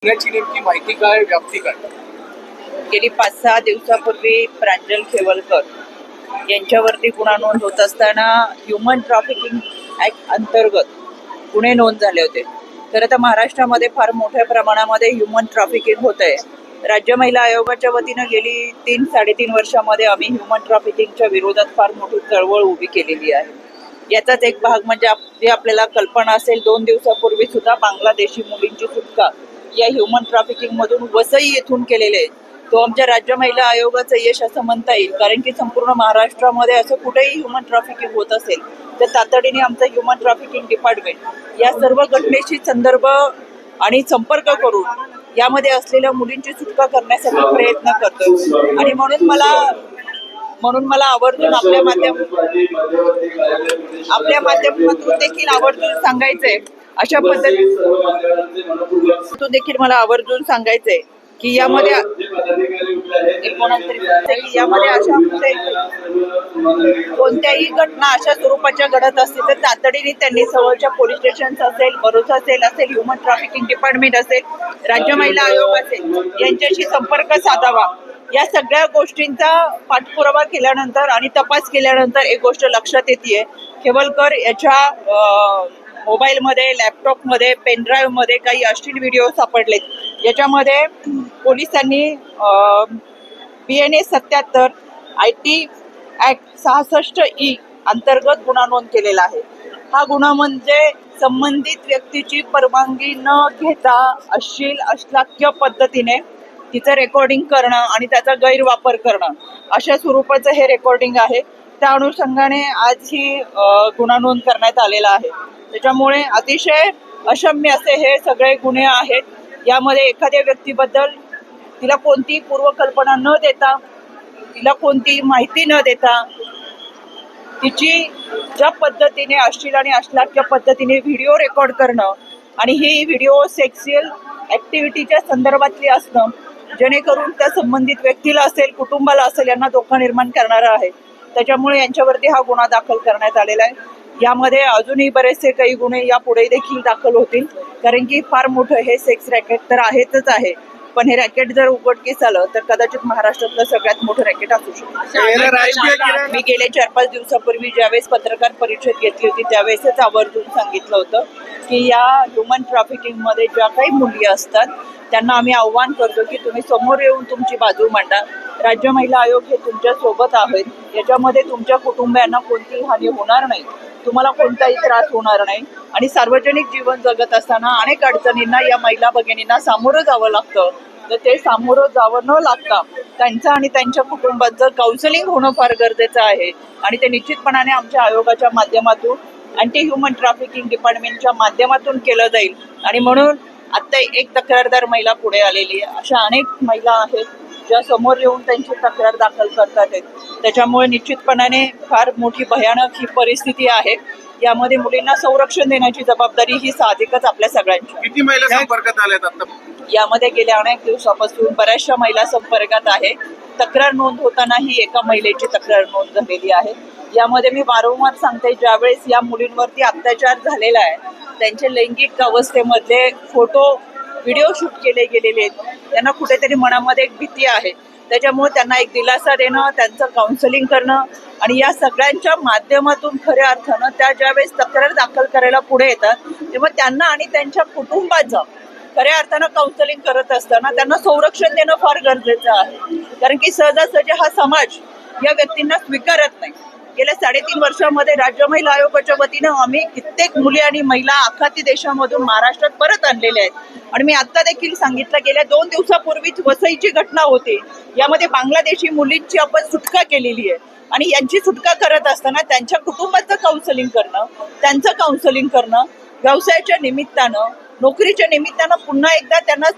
गुन्ह्याची नेमकी माहिती काय, व्याप्ती काय? गेली 5-6 दिवसापूर्वी प्रांजल खेवलकर यांच्यावरती गुन्हा नोंद होत असताना ह्युमन ट्रॅफिकिंग ऍक्ट अंतर्गत गुन्हे नोंद झाले होते. तर आता महाराष्ट्रामध्ये फार मोठ्या प्रमाणामध्ये ह्युमन ट्रॅफिकिंग होत आहे. राज्य महिला आयोगाच्या वतीनं गेली 3-3.5 वर्षामध्ये आम्ही ह्युमन ट्रॅफिकिंगच्या विरोधात फार मोठी चळवळ उभी केलेली आहे. याचाच एक भाग म्हणजे आपल्याला कल्पना असेल, 2 दिवसापूर्वी सुद्धा बांगलादेशी मुलींची सुटका या ह्युमन ट्रॅफिकिंग मधून वसई येथून केलेले आहे. तो आमच्या राज्य महिला आयोगाचं यश असं म्हणता येईल, कारण की संपूर्ण महाराष्ट्रामध्ये असं कुठेही ह्युमन ट्रॅफिकिंग होत असेल तर तातडीने आमचं ह्युमन ट्रॅफिकिंग डिपार्टमेंट या सर्व घटनेशी संदर्भ आणि संपर्क करून यामध्ये असलेल्या मुलींची सुटका करण्यासाठी प्रयत्न करतो. आणि म्हणून मला आवर्जून आपल्या माध्यमातून देखील आवर्जून सांगायचंय, अशा पद्धतीतून देखील मला आवर्जून सांगायचंय की यामध्ये अशा कोणत्याही घटना अशा स्वरूपाच्या घडत असतील तर तातडीने त्यांनी जवळच्या पोलीस स्टेशन असेल, भरोसा सेल असेल, ह्युमन ट्रॅफिकिंग डिपार्टमेंट असेल, राज्य महिला आयोग असेल यांच्याशी संपर्क साधावा. या सगळ्या गोष्टींचा पाठपुरावा केल्यानंतर आणि तपास केल्यानंतर एक गोष्ट लक्षात येते, खेवलकर याच्या मोबाईलमध्ये, लॅपटॉपमध्ये, पेनड्राईव्हमध्ये काही अश्लील व्हिडिओ सापडलेत. याच्यामध्ये पोलिसांनी BNA 77 IT ऍक्ट 66E अंतर्गत गुन्हा नोंद केलेला आहे. हा गुन्हा म्हणजे संबंधित व्यक्तीची परवानगी न घेता अश्लील पद्धतीने तिचं रेकॉर्डिंग करणं आणि त्याचा गैरवापर करणं अशा स्वरूपाचं हे रेकॉर्डिंग आहे. त्या अनुषंगाने आज ही गुन्हा नोंद करण्यात आलेला आहे. त्याच्यामुळे अतिशय अक्षम्य असे हे सगळे गुन्हे आहेत. यामध्ये एखाद्या व्यक्तीबद्दल तिला कोणतीही पूर्वकल्पना न देता, तिला कोणतीही माहिती न देता, तिची ज्या पद्धतीने अश्लील आणि अश्लाघ्य पद्धतीने व्हिडिओ रेकॉर्ड करणं आणि ही व्हिडिओ सेक्शुअल ऍक्टिव्हिटीच्या संदर्भातली असणं, जेणेकरून त्या संबंधित व्यक्तीला असेल, कुटुंबाला असेल, यांना धोका निर्माण करणारा आहे. त्याच्यामुळे यांच्यावरती हा गुन्हा दाखल करण्यात आलेला आहे. यामध्ये अजूनही बरेचसे काही गुन्हे यापुढे देखील दाखल होतील, कारण की फार मोठं हे सेक्स रॅकेट तर आहेतच आहे, पण हे रॅकेट जर उघडकीस आलं तर कदाचित महाराष्ट्रातलं सगळ्यात मोठं रॅकेट असू शकतं. मी गेले 4-5 दिवसापूर्वी ज्यावेळेस पत्रकार परिषद घेतली होती त्यावेळेसच आवर्जून सांगितलं होतं की या ह्युमन ट्रॅफिकिंग मध्ये ज्या काही मुली असतात त्यांना आम्ही आव्हान करतो की तुम्ही समोर येऊन तुमची बाजू मांडा. राज्य महिला आयोग हे तुमच्या सोबत आहेत. याच्यामध्ये तुमच्या कुटुंबियांना कोणतीही हानी होणार नाही, तुम्हाला कोणताही त्रास होणार नाही. आणि सार्वजनिक जीवन जगत असताना अनेक अडचणींना या महिला भगिनींना सामोरं जावं लागतं. तर ते सामोरं जावं न लागता त्यांचं आणि त्यांच्या कुटुंबाचं काउन्सिलिंग होणं फार गरजेचं आहे. आणि ते निश्चितपणाने आमच्या आयोगाच्या माध्यमातून, अँटी ह्युमन ट्रॅफिकिंग डिपार्टमेंटच्या माध्यमातून केलं जाईल. आणि म्हणून आता एक तक्रारदार महिला पुढे आलेली आहे. अशा अनेक महिला आहेत ज्या समोर येऊन त्यांची तक्रार दाखल करतात आहेत. त्याच्यामुळे निश्चितपणाने फार मोठी भयानक ही परिस्थिती आहे. यामध्ये मुलींना संरक्षण देण्याची जबाबदारी ही साहजिकच आपल्या सगळ्यांची. किती महिला संपर्कात आल्यात आता? यामध्ये गेल्या अनेक दिवसापासून बऱ्याचशा महिला संपर्कात आहे. तक्रार नोंद होताना ही एका महिलेची तक्रार नोंद झालेली आहे. यामध्ये मी वारंवार सांगते, ज्यावेळेस या मुलींवरती अत्याचार झालेला आहे, त्यांचे लैंगिक अवस्थेमधले फोटो, व्हिडिओ शूट केले गेलेले आहेत, त्यांना कुठेतरी मनामध्ये एक भीती आहे. त्याच्यामुळे त्यांना एक दिलासा देणं, त्यांचं काउन्सिलिंग करणं आणि या सगळ्यांच्या माध्यमातून खऱ्या अर्थानं त्या ज्यावेळेस तक्रार दाखल करायला पुढे येतात तेव्हा त्यांना आणि त्यांच्या कुटुंबाचं खऱ्या अर्थानं काउन्सिलिंग करत असताना त्यांना संरक्षण देणं फार गरजेचं आहे. कारण की सहजासहजी हा समाज या व्यक्तींना स्वीकारत नाही. गेल्या 3.5 वर्षामध्ये राज्य महिला आयोगाच्या वतीनं आम्ही कित्येक मुली आणि महिला आखाती देशामधून महाराष्ट्रात परत आणलेल्या आहेत. आणि मी आता देखील सांगितलं, गेल्या 2 दिवसापूर्वीच वसईची घटना होती. यामध्ये बांगलादेशी मुलींची आपण सुटका केलेली आहे. आणि यांची सुटका करत असताना त्यांच्या कुटुंबाचं काउन्सिलिंग करणं, व्यवसायाच्या निमित्तानं, नोकरीच्या निमित्तानं पुन्हा एकदा त्यांना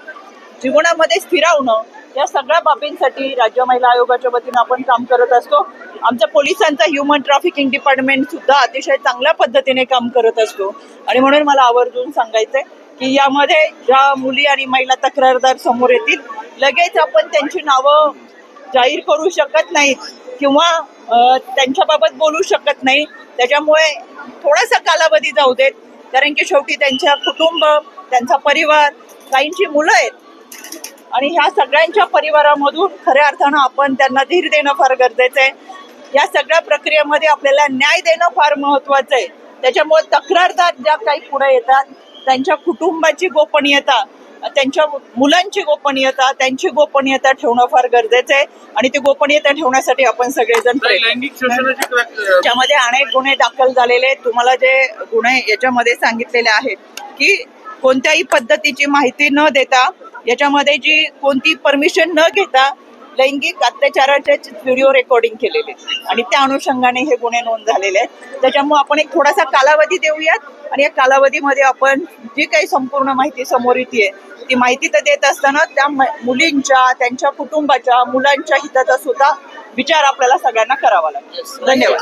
जीवनामध्ये स्थिरावणं, या सगळ्या बाबींसाठी राज्य महिला आयोगाच्या वतीनं आपण काम करत असतो. आमच्या पोलिसांचा ह्युमन ट्रॅफिकिंग डिपार्टमेंट सुद्धा अतिशय चांगल्या पद्धतीने काम करत असतो. आणि म्हणून मला आवर्जून सांगायचंय की यामध्ये ज्या मुली आणि महिला तक्रारदार समोर येतील, लगेच आपण त्यांची नावं जाहीर करू शकत नाहीत किंवा त्यांच्याबाबत बोलू शकत नाही. त्याच्यामुळे थोडासा कालावधी जाऊ देत, कारण की शेवटी त्यांच्या कुटुंब, त्यांचा परिवार काहींची मुलं आहेत आणि ह्या सगळ्यांच्या परिवारामधून खऱ्या अर्थानं आपण त्यांना धीर देणं फार गरजेचं आहे. या सगळ्या प्रक्रियेमध्ये आपल्याला न्याय देणं फार महत्वाचं आहे. त्याच्यामुळे तक्रारदार ज्या काही पुढे येतात त्यांच्या कुटुंबाची गोपनीयता, त्यांच्या मुलांची गोपनीयता, त्यांची गोपनीयता ठेवणं फार गरजेचं आहे आणि ती गोपनीयता ठेवण्यासाठी आपण सगळेजण लैंगिक शोषणाची त्याच्यामध्ये अनेक गुन्हे दाखल झालेले आहेत. तुम्हाला जे गुन्हे याच्यामध्ये सांगितलेले आहेत की कोणत्याही पद्धतीची माहिती न देता, याच्यामध्ये जी कोणती परमिशन न घेता लैंगिक अत्याचाराचे व्हिडिओ रेकॉर्डिंग केलेले आणि त्या अनुषंगाने हे गुन्हे नोंद झालेले आहेत. त्याच्यामुळे आपण एक थोडासा कालावधी देऊयात आणि या कालावधीमध्ये आपण जी काही संपूर्ण माहिती समोर येते ती माहिती तर देत असताना त्या मुलींच्या, त्यांच्या कुटुंबाच्या, मुलांच्या हिताचा सुद्धा विचार आपल्याला सगळ्यांना करावा लागेल. धन्यवाद.